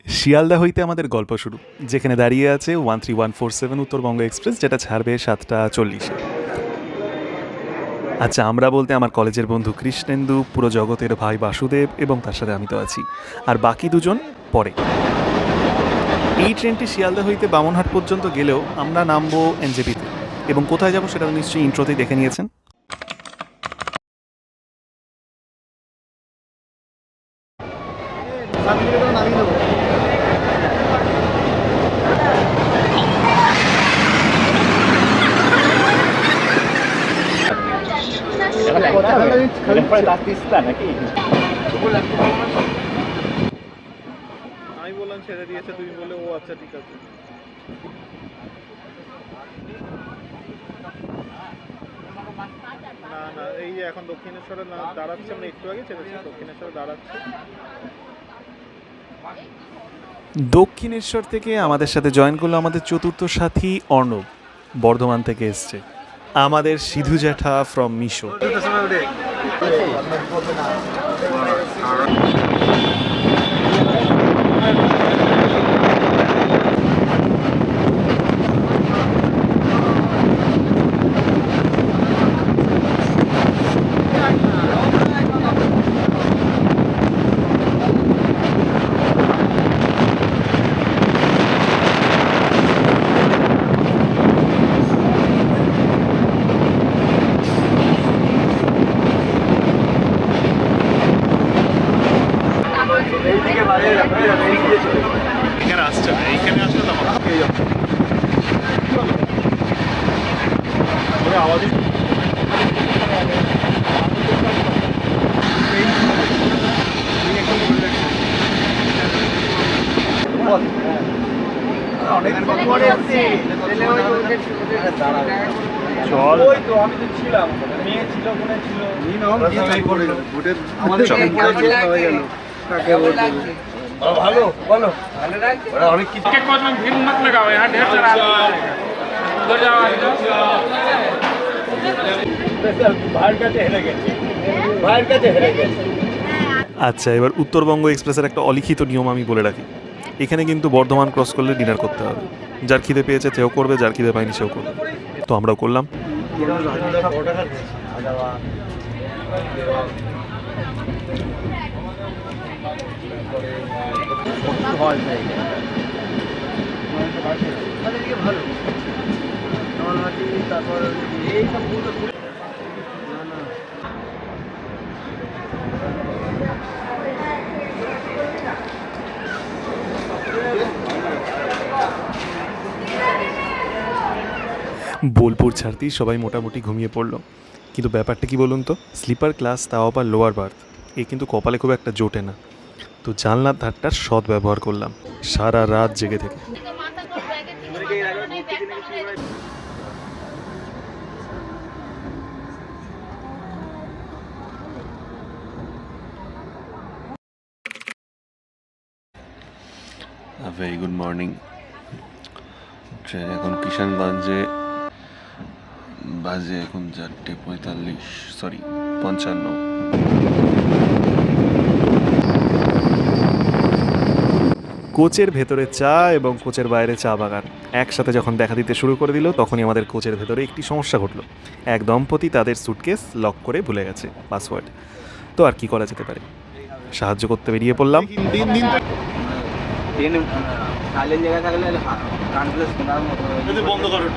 শিয়ালদা হইতে আমাদের গল্প শুরু, যেখানে দাঁড়িয়ে আছে 13147 উত্তরবঙ্গ এক্সপ্রেস, যেটা ছাড়বে 7:40। আচ্ছা, আমরা বলতে আমার কলেজের বন্ধু কৃষ্ণেন্দু, পুরো জগতের ভাই বাসুদেব এবং তার সাথে আমি তো আছি, আর বাকি দুজন পরে। এই ট্রেনটি শিয়ালদা হইতে বামনহাট পর্যন্ত গেলেও আমরা নামবো এনজেপিতে, এবং কোথায় যাবো সেটা নিশ্চয়ই ইন্ট্রোতেই দেখে নিয়েছেন। আমি বললাম ছেড়ে দিয়েছে, তুমি বলে ও আচ্ছা ঠিক আছে। না না, এই যে এখন দক্ষিণেশ্বরে না দাঁড়াচ্ছে, আমরা একটু আগে ছেড়েছি, দক্ষিণেশ্বরে দাঁড়াচ্ছে। দক্ষিণেশ্বর থেকে আমাদের সাথে জয়েন করলো আমাদের চতুর্থ সাথী অর্ণব, বর্ধমান থেকে এসছে। আমাদের সিধু জ্যাঠা ফ্রম মিশো। এখানে আসছে না, এইখানে আসলে তো আমার আওয়াজই চল। ওই তো আমি তো ছিলাম, মেয়ে ছিল, ওখানে ছিল। ভালো বলো, অনেক কিছু ভিড় মত লাগাও, यहाँ ढेर सारा उधर जाओ, ভাইয়ের কাছে হেরে গেছে, ভাইয়ের কাছে হেরে গেছে। আচ্ছা, এবার উত্তরবঙ্গ এক্সপ্রেসের একটা অলিখিত নিয়ম আমি বলে রাখি। এখানে কিন্তু বর্ধমান ক্রস করলে ডিনার করতে হবে। যার খিদে পেয়েছে সেও করবে, যার খিদে পায়নি সেও করবে। তো আমরাও করলাম। বোলপুর ছাড়তেই সবাই মোটামুটি ঘুমিয়ে পড়লো, কিন্তু ব্যাপারটা কি বলুন তো, স্লিপার ক্লাস, তাও আবার লোয়ার বার্থ, এ কিন্তু কপালে খুব একটা জোটে না। তো জানলার ধারটার সৎ ব্যবহার করলাম সারা রাত জেগে থেকে। Very good morning. ট্রেন এখন কিষানগঞ্জে, বাজে এখন 4:45, সরি 55। কোচের ভেতরে চা এবং কোচের বাইরে চা বাগান একসাথে যখন দেখা দিতে শুরু করে দিল, তখনই আমাদের কোচের ভেতরে একটি সমস্যা ঘটল। এক দম্পতি তাদের সুটকেস লক করে ভুলে গেছে পাসওয়ার্ড। তো আর কি করা যেতে পারে, সাহায্য করতে বেরিয়ে পড়লাম। বন্ধ করো।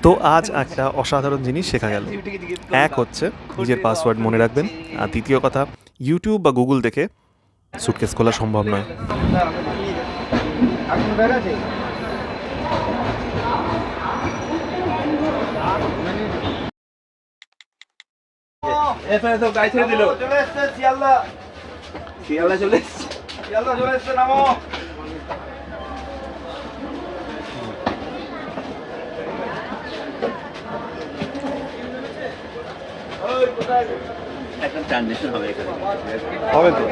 তো আজ একটা অসাধারণ জিনিস শেখা গেল। এক হচ্ছে নিজের পাসওয়ার্ড মনে রাখবেন, আর দ্বিতীয় কথা, ইউটিউব বা গুগল দেখে সুটকেস খোলা সম্ভব নয়। চলে এসছে, নামো। একটা ট্রানজিশন হবে এখানে। হবে তো।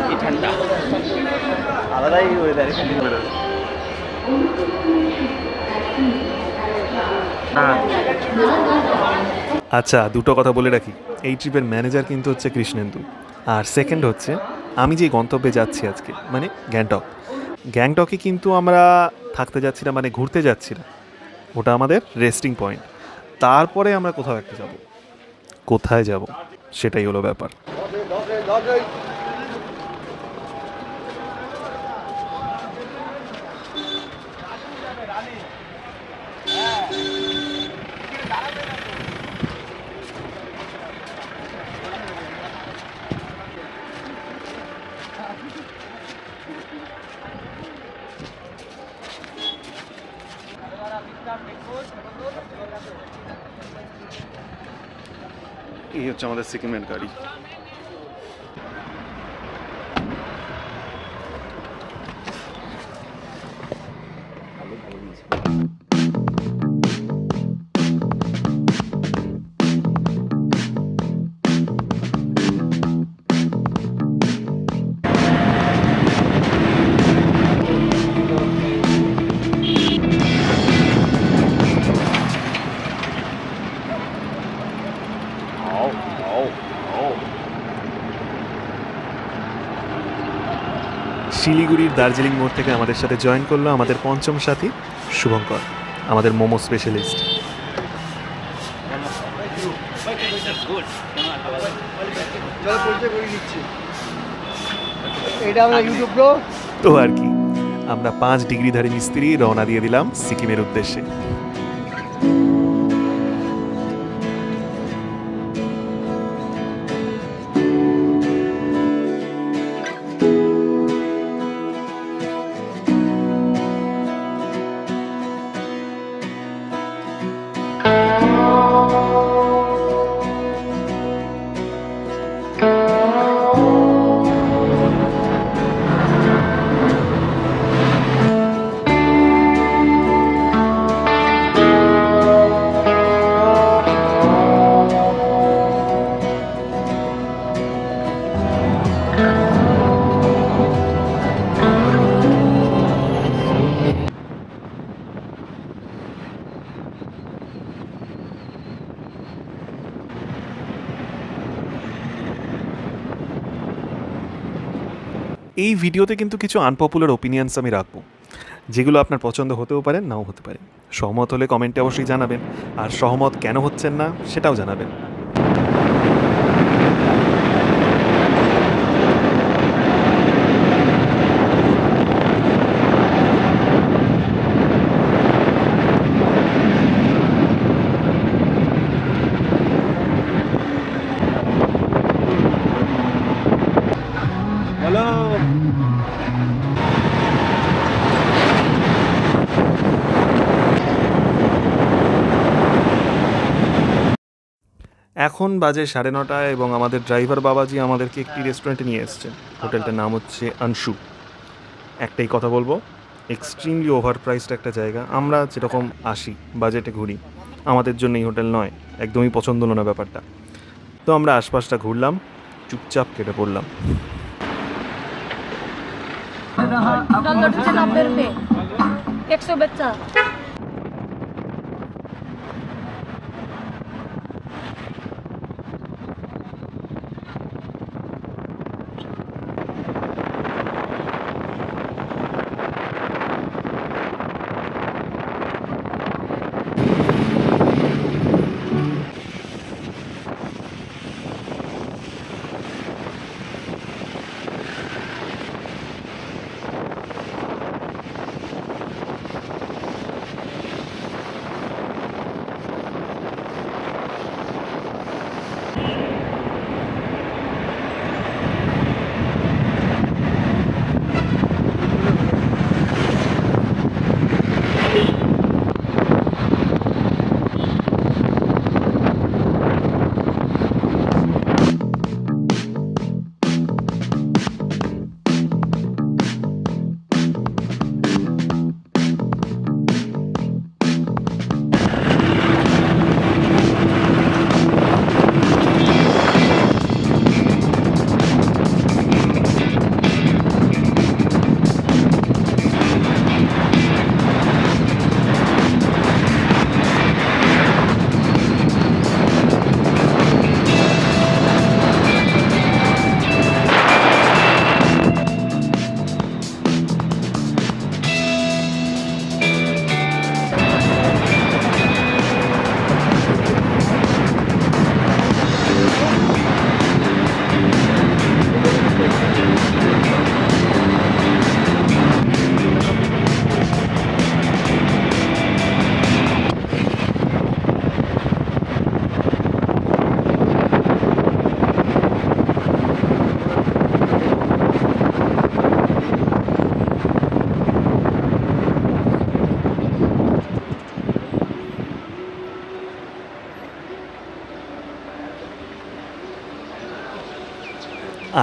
কি ঠান্ডা, আলাদাই ওয়েদার এখানে। আচ্ছা, দুটো কথা বলে রাখি, এই ট্রিপের ম্যানেজার কিন্তু হচ্ছে কৃষ্ণেন্দু। আর সেকেন্ড হচ্ছে, আমি যে গন্তব্যে যাচ্ছি আজকে, মানে গ্যাংটক, গ্যাংটকে কিন্তু আমরা থাকতে যাচ্ছি না, মানে ঘুরতে যাচ্ছি না, ওটা আমাদের রেস্টিং পয়েন্ট। তারপরে আমরা কোথাও একটা যাব, কোথায় যাব সেটাই হলো ব্যাপার। এই হচ্ছে আমাদের সিকিমের গাড়ি। শিলিগুড়ির দার্জিলিং মোড় থেকে আমাদের সাথে জয়েন করলো আমাদের পঞ্চম সাথী শুভঙ্কর, আমাদের মোমো স্পেশালিস্ট। তো আর কি, আমরা 5 ডিগ্রিধারী মিস্ত্রি রওনা দিয়ে দিলাম সিকিমের উদ্দেশ্যে। এই ভিডিওতে কিন্তু কিছু আনপপুলার ওপিনিয়ন্স আমি রাখবো, যেগুলো আপনার পছন্দ হতেও পারে, নাও হতে পারে। সহমত হলে কমেন্টে অবশ্যই জানাবেন, আর সহমত কেন হচ্ছেন না সেটাও জানাবেন। এখন বাজে 9:30 এবং আমাদের ড্রাইভার বাবাজি আমাদেরকে একটি রেস্টুরেন্টে নিয়ে এসেছেন। হোটেলটার নাম হচ্ছে আনশু। একটাই কথা বলবো, এক্সট্রিমলি ওভার প্রাইসড একটা জায়গা। আমরা যেরকম আসি, বাজেটে ঘুরি, আমাদের জন্য এই হোটেল নয়, একদমই পছন্দ হলো না ব্যাপারটা। তো আমরা আশপাশটা ঘুরলাম, চুপচাপ কেটে পড়লাম। डॉलर 90 रुपये 100 बच्चा।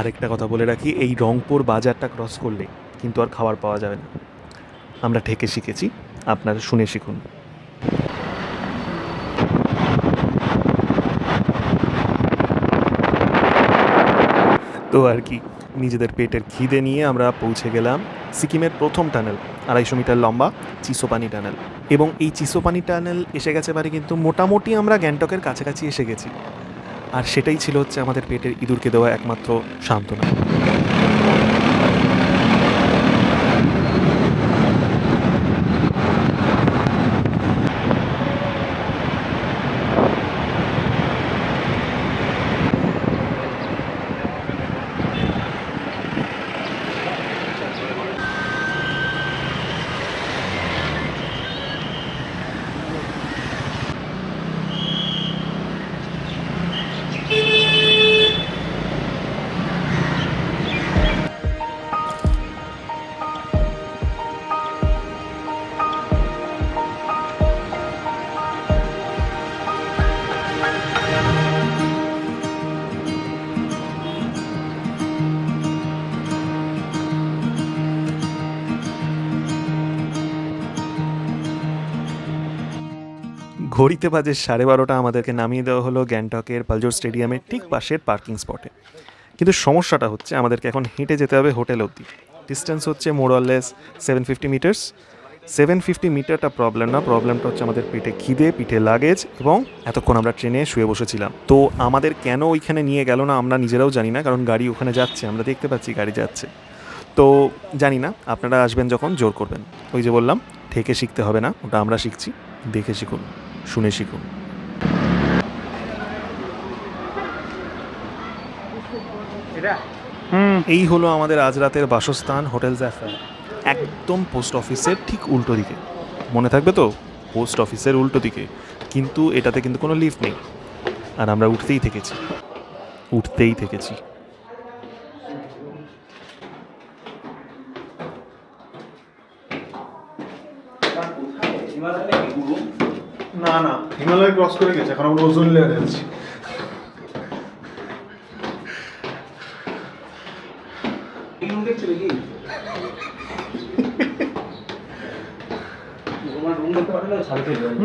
আরেকটা কথা বলে রাখি, এই রংপুর বাজারটা ক্রস করলে কিন্তু আর খাবার পাওয়া যাবে না। আমরা ঠেকে শিখেছি, আপনারা শুনে শিখুন। তো আর কি, নিজেদের পেটের খিদে নিয়ে আমরা পৌঁছে গেলাম সিকিমের প্রথম টানেল, 250 মিটার লম্বা চিসোপানি টানেল। এবং এই চিসোপানি টানেল এসে গেছে বারে কিন্তু মোটামুটি আমরা গ্যাংটকের কাছাকাছি এসে গেছি। আর সেটাই ছিল হচ্ছে আমাদের পেটের ইঁদুরকে দেওয়া একমাত্র সান্ত্বনা। ঘড়িতে বাজে 12:30, আমাদেরকে নামিয়ে দেওয়া হলো গ্যাংটকের পালজোর স্টেডিয়ামের ঠিক পাশের পার্কিং স্পটে। কিন্তু সমস্যাটা হচ্ছে আমাদেরকে এখন হেঁটে যেতে হবে হোটেল অবধি। ডিস্টেন্স হচ্ছে মোরলেস 750 মিটার্স। 750 মিটারটা প্রবলেম না, প্রবলেমটা হচ্ছে আমাদের পেটে খিদে, পিঠে লাগেজ এবং এতক্ষণ আমরা ট্রেনে শুয়ে বসেছিলাম। তো আমাদের কেন ওইখানে নিয়ে গেল না আমরা নিজেরাও জানি না, কারণ গাড়ি ওখানে যাচ্ছে, আমরা দেখতে পাচ্ছি গাড়ি যাচ্ছে। তো জানি না, আপনারা আসবেন যখন জোর করবেন। ওই যে বললাম, থেকে শিখতে হবে না, ওটা আমরা শিখছি। দেখে শিখুন, শুনে শিখুন। এই হলো আমাদের আজ রাতের বাসস্থান, হোটেল জাফরান, একদম পোস্ট অফিসের ঠিক উল্টো দিকে। মনে থাকবে তো, পোস্ট অফিসের উল্টো দিকে। কিন্তু এটাতে কিন্তু কোনো লিফট নেই, আর আমরা উঠতেই থেকেছি। না না, হিমালয় ক্রস করে গেছে, এখন আমরা ওজোন লেয়ারে আছি।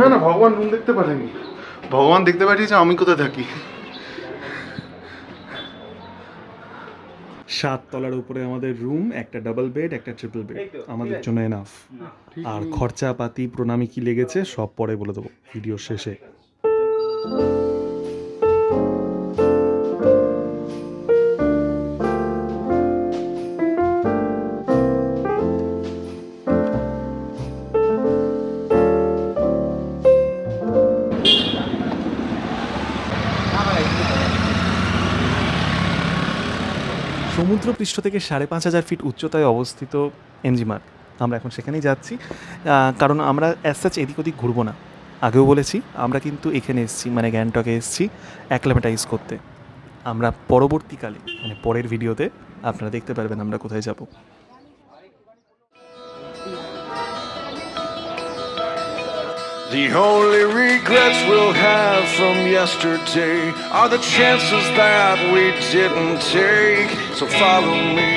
না না, ভগবান রুম দেখতে পারেনি, ভগবান দেখতে পাঠিয়েছে আমি কোথায় থাকি। 7 তলার উপরে আমাদের রুম, একটা ডাবল বেড, একটা ট্রিপল বেড, আমাদের জন্য এনাফ। আর খরচাপাতি প্রণামী কি লেগেছে সব পরে বলে দেবো ভিডিও শেষে। সমুদ্রপৃষ্ঠ থেকে 5,500 ফিট উচ্চতায় অবস্থিত এমজি মার্গ। আমরা এখন সেখানেই যাচ্ছি, কারণ আমরা অ্যাজ সাচ এদিক ওদিক ঘুরবো না। আগেও বলেছি, আমরা কিন্তু এখানে এসেছি, মানে গ্যাংটকে এসেছি অ্যাক্লামেটাইজ করতে। আমরা পরবর্তীকালে, মানে পরের ভিডিওতে আপনারা দেখতে পারবেন আমরা কোথায় যাব। The only regrets we'll have from yesterday are the chances that we didn't take. So follow me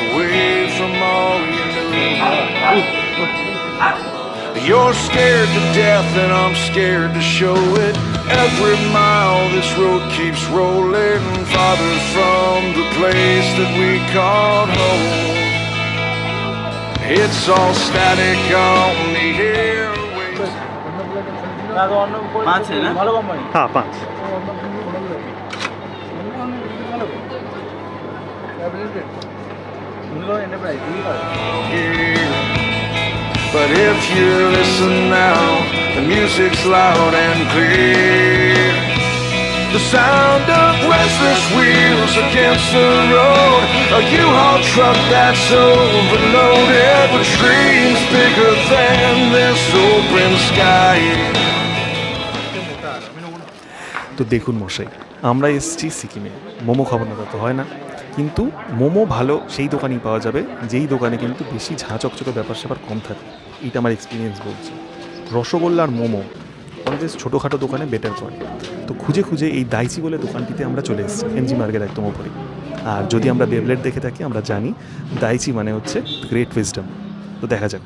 away from all you knew. You're scared to death and I'm scared to show it. Every mile this road keeps rolling farther from the place that we called home. It's all static on the airwaves. হ্যাঁ, 5। But if you listen now, the music's loud and clear. The sound of restless wheels against the road. A U-Haul truck that's overloaded with dreams bigger than this open sky. তো দেখুন মশাই, আমরা এসেছি সিকিমে, মোমো খাবো না তা তো হয় না। কিন্তু মোমো ভালো সেই দোকানেই পাওয়া যাবে যেই দোকানে কিন্তু বেশি ঝাঁ চকচকে ব্যাপার স্যাপার কম থাকে। এটা আমার এক্সপিরিয়েন্স বলছে। রসগোল্লার মোমো অলওয়েজ ছোটোখাটো দোকানে বেটার করে। তো খুঁজে খুঁজে এই দাইচি বলে দোকানটিতে আমরা চলে এসেছি, এমজি মার্গের একদম ওপরে। আর যদি আমরা বেবলেট দেখে থাকি আমরা জানি দাইচি মানে হচ্ছে গ্রেট উইজডম। তো দেখা যাক।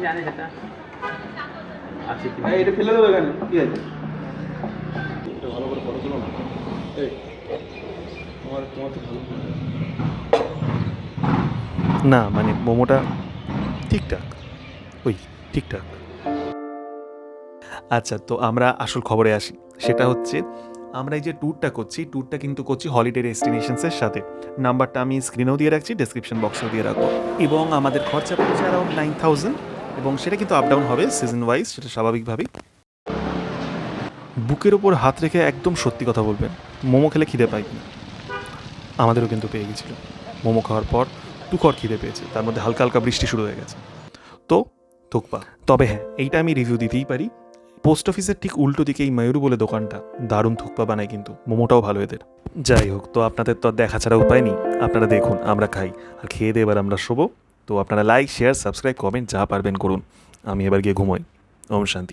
জানে সেটা আছে কি এটা ফেলে দেবো এখানে, কি আছে? না মানে মোমোটা ঠিকঠাক, ওই ঠিকঠাক। আচ্ছা, তো আমরা আসল খবরে আসি। সেটা হচ্ছে আমরা এই যে ট্যুরটা করছি, ট্যুরটা কিন্তু করছি হলিডে ডেস্টিনেশনসের সাথে। নাম্বারটা আমি স্ক্রিনেও দিয়ে রাখছি, ডেসক্রিপশন বক্সেও দিয়ে রাখবো। এবং আমাদের খরচা পড়ছে অ্যারাউন্ড 9,000, এবং সেটা কিন্তু আপ ডাউন হবে সিজন ওয়াইজ, সেটা স্বাভাবিকভাবেই। বুকের ওপর হাত রেখে একদম সত্যি কথা বলবেন, মোমো খেলে খিদে পাই কিনা? আমাদেরও কিন্তু পেয়ে গেছিলো। মোমো খাওয়ার পর টুকর খিদে পেয়েছে, তার মধ্যে হালকা হালকা বৃষ্টি শুরু হয়ে গেছে। তো থুকপা। তবে হ্যাঁ, এইটা আমি রিভিউ দিতেই পারি, পোস্ট অফিসের ঠিক উল্টো দিকে এই ময়ূর বলে দোকানটা দারুণ থুকপা বানায়, কিন্তু মোমোটাও ভালো এদের। যাই হোক, তো আপনাদের তো আর দেখা ছাড়া উপায় নেই, আপনারা দেখুন আমরা খাই, আর খেয়ে দিয়ে এবার আমরা শোবো। তো আপনারা লাইক, শেয়ার, সাবস্ক্রাইব, কমেন্ট যা পারবেন করুন। আমি এবার গিয়ে ঘুমোই। ওম শান্তি।